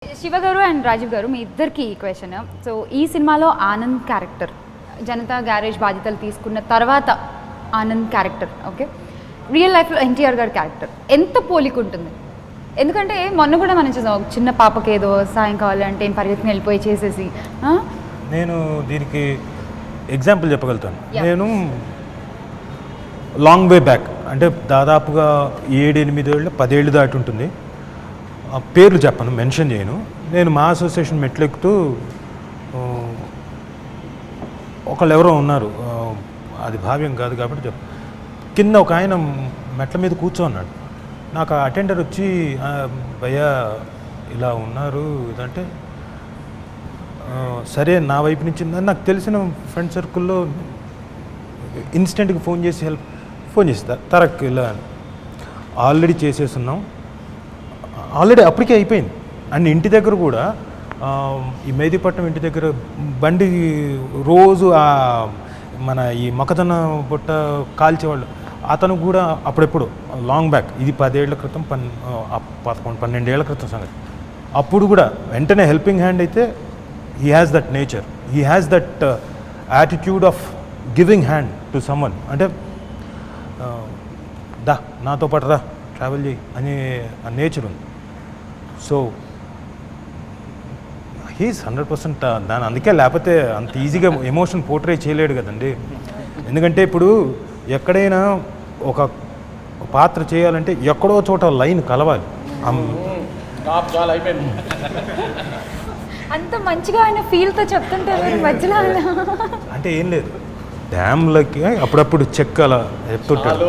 శివ గారు అండ్ రాజీవ్ గారు మీ ఇద్దరికి ఈ క్వశ్చన్. సో ఈ సినిమాలో ఆనంద్ క్యారెక్టర్ జనతా గ్యారేజ్ బాధ్యతలు తీసుకున్న తర్వాత ఆనంద్ క్యారెక్టర్ ఓకే రియల్ లైఫ్లో ఎన్టీఆర్ గారి క్యారెక్టర్ ఎంత పోలికుంటుంది? ఎందుకంటే మొన్న కూడా మనం చూసాం చిన్న పాపకి ఏదో సాయం కావాలంటే పరిగెత్తుని వెళ్ళిపోయి చేసేసి. నేను దీనికి ఎగ్జాంపుల్ చెప్పగలుగుతాను. నేను లాంగ్ వే బ్యాక్ అంటే దాదాపుగా 7-8 ఏళ్ళు 10 ఏళ్ళు దాటి ఉంటుంది. పేర్లు చెప్పను, మెన్షన్ చేయను. నేను మా అసోసియేషన్ మెట్లెక్కుతూ ఒకళ్ళు ఎవరో ఉన్నారు, అది భావ్యం కాదు కాబట్టి చెప్పు. కింద ఒక ఆయన మెట్ల మీద కూర్చోన్నాడు. నాకు ఆ అటెండర్ వచ్చి భయ్యా ఇలా ఉన్నారు ఇదంటే సరే నా వైపు నుంచి నాకు తెలిసిన ఫ్రెండ్ సర్కిల్లో ఇన్స్టెంట్గా ఫోన్ చేస్తా తరక్ ఇలా ఆల్రెడీ చేసేస్తున్నాం, ఆల్రెడీ అప్పటికే అయిపోయింది. అండ్ ఇంటి దగ్గర కూడా ఈ మెహదీపట్నం ఇంటి దగ్గర బండి రోజు మన ఈ మొక్కజొన్న బుట్ట కాల్చేవాళ్ళు అతను కూడా అప్పుడెప్పుడు లాంగ్ బ్యాక్, ఇది 10 ఏళ్ల క్రితం 11-12 ఏళ్ల క్రితం సంగతి. అప్పుడు కూడా వెంటనే హెల్పింగ్ హ్యాండ్ అయితే he has that nature, he has that attitude of giving hand to someone. అంటే దా నాతో పాటు రా ట్రావెల్ చేయి అనే ఆ నేచర్ ఉంది. సో హీస్ 100% దాని అందుకే, లేకపోతే అంత ఈజీగా ఎమోషన్ పోర్ట్రే చేయలేడు కదండి. ఎందుకంటే ఇప్పుడు ఎక్కడైనా ఒక పాత్ర చేయాలంటే ఎక్కడో చోట లైన్ కలవాలి. అంత మంచిగా ఆయన ఫీల్తో చెప్తుంటారు మధ్యలో అంటే ఏం లేదు, డ్యామ్లకి అప్పుడప్పుడు చెక్ అలా చెప్తుంటాడు.